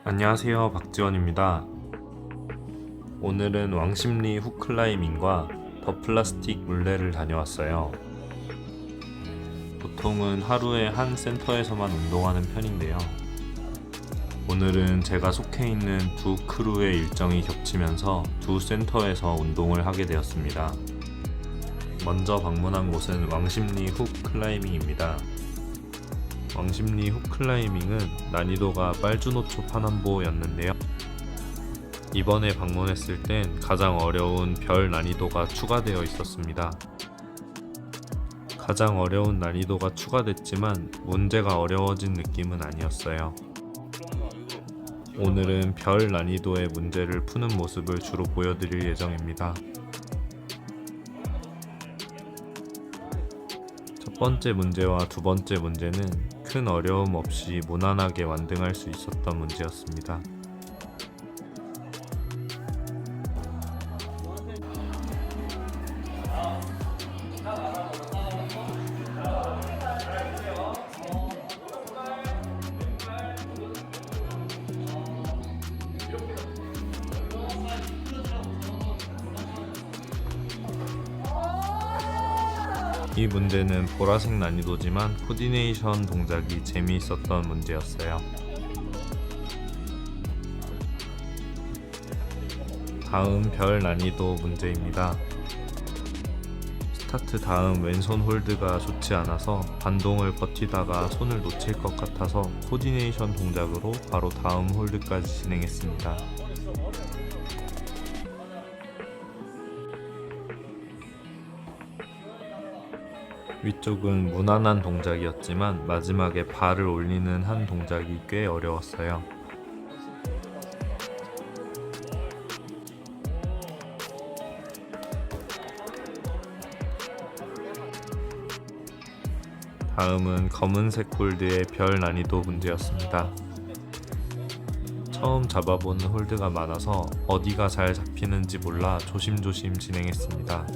안녕하세요, 박지원입니다. 오늘은 왕십리 훅클라이밍과 더 플라스틱 물레를 다녀왔어요. 보통은 하루에 한 센터에서만 운동하는 편인데요. 오늘은 제가 속해 있는 두 크루의 일정이 겹치면서 두 센터에서 운동을 하게 되었습니다. 먼저 방문한 곳은 왕십리 훅클라이밍입니다. 왕십리 훅클라이밍은 난이도가 빨주노초 파남보였는데요. 이번에 방문했을 땐 가장 어려운 별 난이도가 추가되어 있었습니다. 가장 어려운 난이도가 추가됐지만 문제가 어려워진 느낌은 아니었어요. 오늘은 별 난이도의 문제를 푸는 모습을 주로 보여드릴 예정입니다. 첫 번째 문제와 두 번째 문제는 큰 어려움 없이 무난하게 완등할 수 있었던 문제였습니다. 이 문제는 보라색 난이도지만 코디네이션 동작이 재미있었던 문제였어요. 다음 별 난이도 문제입니다. 스타트 다음 왼손 홀드가 좋지 않아서 반동을 버티다가 손을 놓칠 것 같아서 코디네이션 동작으로 바로 다음 홀드까지 진행했습니다. 위쪽은 무난한 동작이었지만 마지막에 발을 올리는 한 동작이 꽤 어려웠어요. 다음은 검은색 홀드의 별 난이도 문제였습니다. 처음 잡아보는 홀드가 많아서 어디가 잘 잡히는지 몰라 조심조심 진행했습니다.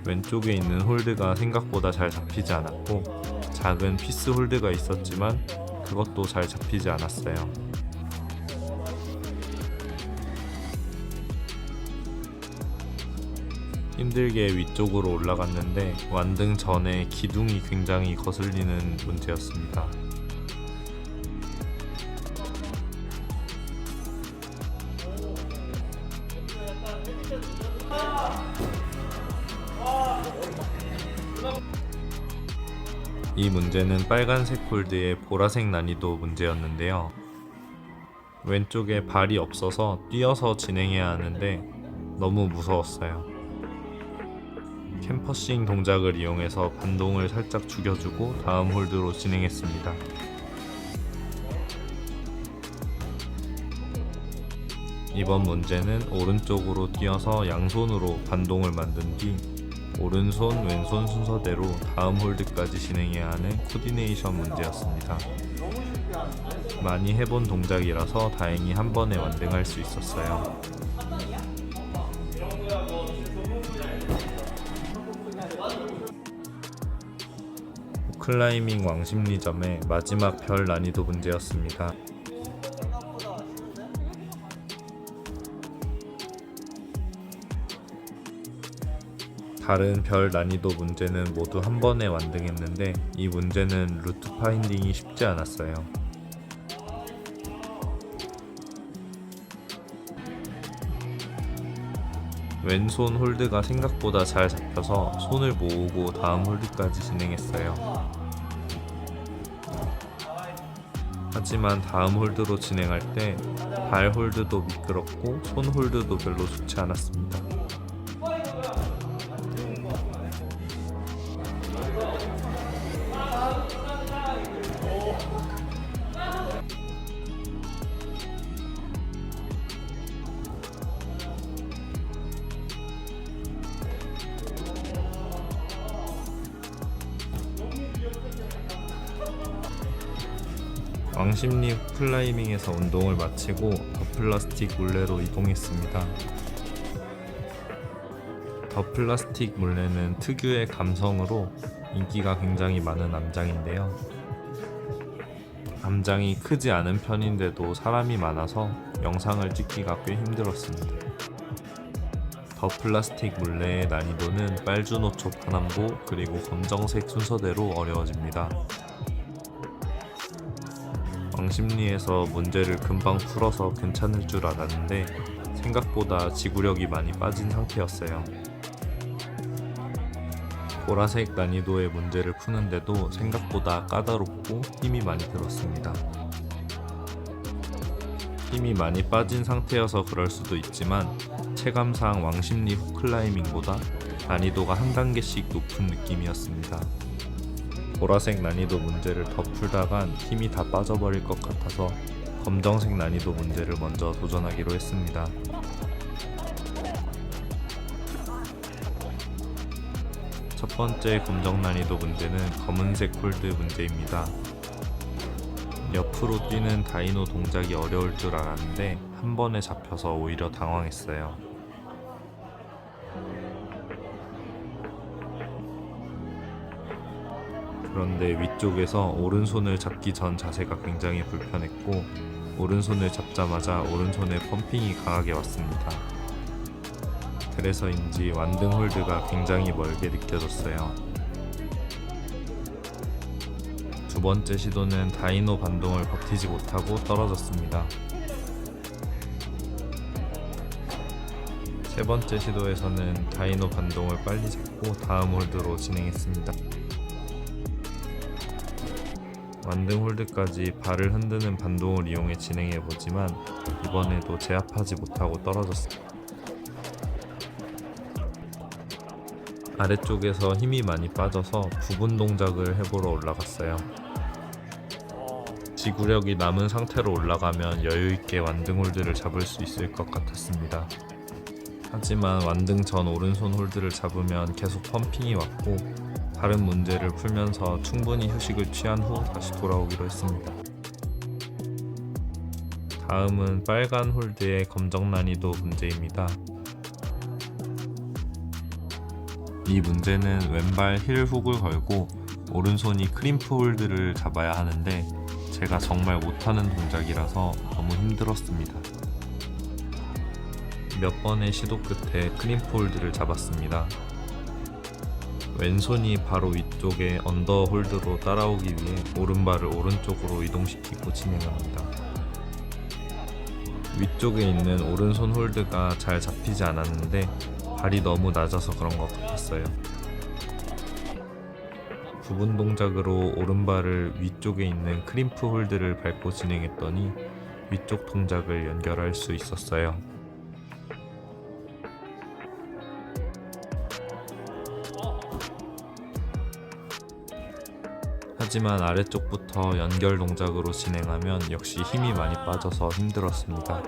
왼쪽에 있는 홀드가 생각보다 잘 잡히지 않았고 작은 피스 홀드가 있었지만 그것도 잘 잡히지 않았어요. 힘들게 위쪽으로 올라갔는데 완등 전에 기둥이 굉장히 거슬리는 문제였습니다. 이 문제는 빨간색 홀드의 보라색 난이도 문제였는데요. 왼쪽에 발이 없어서 뛰어서 진행해야 하는데 너무 무서웠어요. 캠퍼싱 동작을 이용해서 반동을 살짝 죽여주고 다음 홀드로 진행했습니다. 이번 문제는 오른쪽으로 뛰어서 양손으로 반동을 만든 뒤 오른손, 왼손 순서대로 다음 홀드까지 진행해야 하는 코디네이션 문제였습니다. 많이 해본 동작이라서 다행히 한 번에 완등할 수 있었어요. 클라이밍 왕십리점의 마지막 별 난이도 문제였습니다. 다른 별 난이도 문제는 모두 한 번에 완등했는데 이 문제는 루트 파인딩이 쉽지 않았어요. 왼손 홀드가 생각보다 잘 잡혀서 손을 모으고 다음 홀드까지 진행했어요. 하지만 다음 홀드로 진행할 때 발 홀드도 미끄럽고 손 홀드도 별로 좋지 않았습니다. 왕십리 훅클라이밍에서 운동을 마치고 더 플라스틱 물레로 이동했습니다. 더 플라스틱 물레는 특유의 감성으로 인기가 굉장히 많은 암장인데요. 암장이 크지 않은 편인데도 사람이 많아서 영상을 찍기가 꽤 힘들었습니다. 더 플라스틱 물레의 난이도는 빨주노초 파남보 그리고 검정색 순서대로 어려워집니다. 왕십리에서 문제를 금방 풀어서 괜찮을 줄 알았는데 생각보다 지구력이 많이 빠진 상태였어요. 보라색 난이도의 문제를 푸는데도 생각보다 까다롭고 힘이 많이 들었습니다. 힘이 많이 빠진 상태여서 그럴 수도 있지만 체감상 왕십리 훅클라이밍보다 난이도가 한 단계씩 높은 느낌이었습니다. 보라색 난이도 문제를 더 풀다간 힘이 다 빠져버릴 것 같아서 검정색 난이도 문제를 먼저 도전하기로 했습니다. 첫 번째 검정 난이도 문제는 검은색 홀드 문제입니다. 옆으로 뛰는 다이노 동작이 어려울 줄 알았는데 한 번에 잡혀서 오히려 당황했어요. 그런데 위쪽에서 오른손을 잡기 전 자세가 굉장히 불편했고 오른손을 잡자마자 오른손에 펌핑이 강하게 왔습니다. 그래서인지 완등 홀드가 굉장히 멀게 느껴졌어요. 두 번째 시도는 다이노 반동을 버티지 못하고 떨어졌습니다. 세 번째 시도에서는 다이노 반동을 빨리 잡고 다음 홀드로 진행했습니다. 완등 홀드까지 발을 흔드는 반동을 이용해 진행해보지만 이번에도 제압하지 못하고 떨어졌습니다. 아래쪽에서 힘이 많이 빠져서 부분 동작을 해보러 올라갔어요. 지구력이 남은 상태로 올라가면 여유있게 완등 홀드를 잡을 수 있을 것 같았습니다. 하지만 완등 전 오른손 홀드를 잡으면 계속 펌핑이 왔고 다른 문제를 풀면서 충분히 휴식을 취한 후 다시 돌아오기로 했습니다. 다음은 빨간 홀드의 검정 난이도 문제입니다. 이 문제는 왼발 힐 훅을 걸고 오른손이 크림프 홀드를 잡아야 하는데 제가 정말 못하는 동작이라서 너무 힘들었습니다. 몇 번의 시도 끝에 크림프 홀드를 잡았습니다. 왼손이 바로 위쪽에 언더 홀드로 따라오기 위해 오른발을 오른쪽으로 이동시키고 진행합니다. 위쪽에 있는 오른손 홀드가 잘 잡히지 않았는데 발이 너무 낮아서 그런 것 같았어요. 부분 동작으로 오른발을 위쪽에 있는 크림프 홀드를 밟고 진행했더니 위쪽 동작을 연결할 수 있었어요. 하지만 아래쪽부터 연결 동작으로 진행하면 역시 힘이 많이 빠져서 힘들었습니다.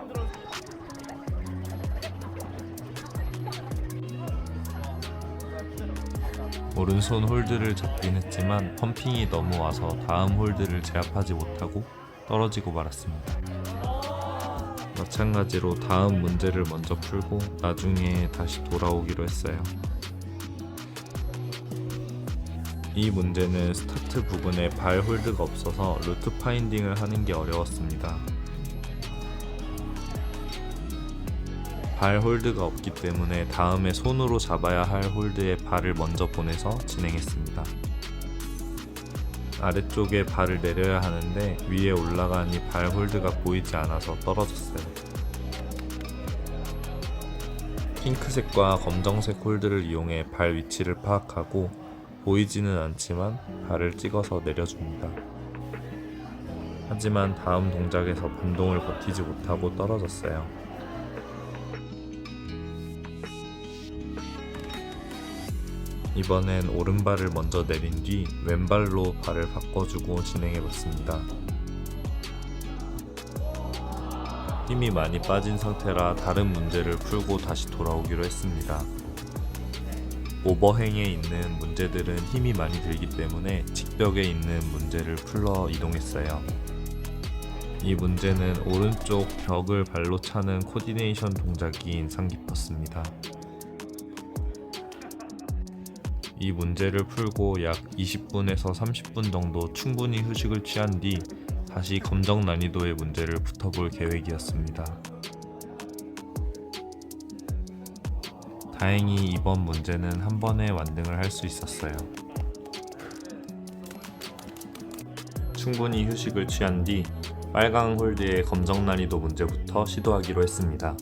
오른손 홀드를 잡긴 했지만 펌핑이 너무 와서 다음 홀드를 제압하지 못하고 떨어지고 말았습니다. 마찬가지로 다음 문제를 먼저 풀고 나중에 다시 돌아오기로 했어요. 이 문제는 스타트 부분에 발 홀드가 없어서 루트 파인딩을 하는 게 어려웠습니다. 발 홀드가 없기 때문에 다음에 손으로 잡아야 할 홀드에 발을 먼저 보내서 진행했습니다. 아래쪽에 발을 내려야 하는데 위에 올라가니 발 홀드가 보이지 않아서 떨어졌어요. 핑크색과 검정색 홀드를 이용해 발 위치를 파악하고 보이지는 않지만 발을 찍어서 내려줍니다. 하지만 다음 동작에서 반동을 버티지 못하고 떨어졌어요. 이번엔 오른발을 먼저 내린 뒤 왼발로 발을 바꿔주고 진행해봤습니다. 힘이 많이 빠진 상태라 다른 문제를 풀고 다시 돌아오기로 했습니다. 오버행에 있는 문제들은 힘이 많이 들기 때문에 직벽에 있는 문제를 풀러 이동했어요. 이 문제는 오른쪽 벽을 발로 차는 코디네이션 동작이 인상 깊었습니다. 이 문제를 풀고 약 20분에서 30분 정도 충분히 휴식을 취한 뒤 다시 검정 난이도의 문제를 붙어볼 계획이었습니다. 다행히 이번 문제는 한 번에 완등을 할 수 있었어요. 충분히 휴식을 취한 뒤 빨강 홀드의 검정 난이도 문제부터 시도하기로 했습니다.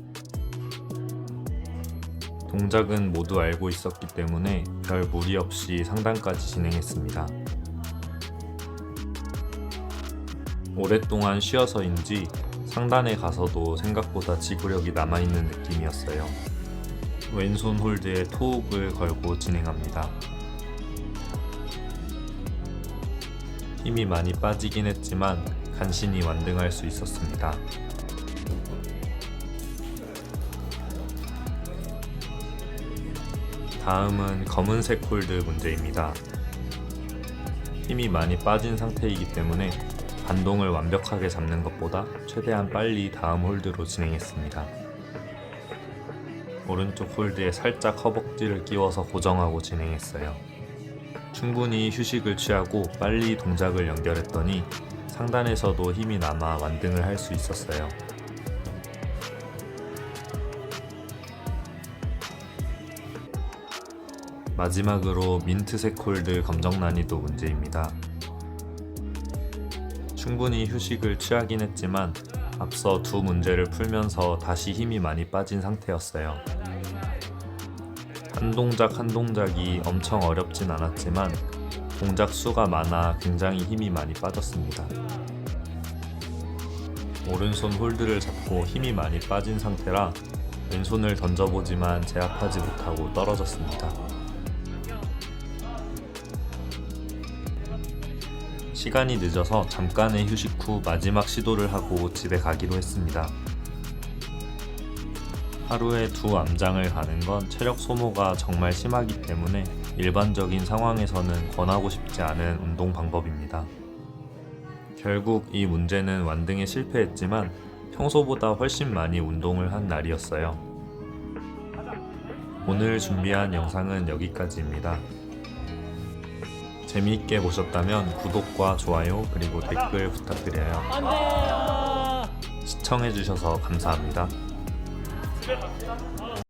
동작은 모두 알고 있었기 때문에 별 무리 없이 상단까지 진행했습니다. 오랫동안 쉬어서인지 상단에 가서도 생각보다 지구력이 남아있는 느낌이었어요. 왼손 홀드에 토욱을 걸고 진행합니다. 힘이 많이 빠지긴 했지만 간신히 완등할 수 있었습니다. 다음은 검은색 홀드 문제입니다. 힘이 많이 빠진 상태이기 때문에 반동을 완벽하게 잡는 것보다 최대한 빨리 다음 홀드로 진행했습니다. 오른쪽 홀드에 살짝 허벅지를 끼워서 고정하고 진행했어요. 충분히 휴식을 취하고 빨리 동작을 연결했더니 상단에서도 힘이 남아 완등을 할 수 있었어요. 마지막으로 민트색 홀드 검정 난이도 문제입니다. 충분히 휴식을 취하긴 했지만 앞서 두 문제를 풀면서 다시 힘이 많이 빠진 상태였어요. 한 동작 한 동작이 엄청 어렵진 않았지만 동작 수가 많아 굉장히 힘이 많이 빠졌습니다. 오른손 홀드를 잡고 힘이 많이 빠진 상태라 왼손을 던져보지만 제압하지 못하고 떨어졌습니다. 시간이 늦어서 잠깐의 휴식 후 마지막 시도를 하고 집에 가기로 했습니다. 하루에 두 암장을 가는 건 체력 소모가 정말 심하기 때문에 일반적인 상황에서는 권하고 싶지 않은 운동 방법입니다. 결국 이 문제는 완등에 실패했지만 평소보다 훨씬 많이 운동을 한 날이었어요. 오늘 준비한 영상은 여기까지입니다. 재미있게 보셨다면 구독과 좋아요 그리고 댓글 부탁드려요. 시청해주셔서 감사합니다.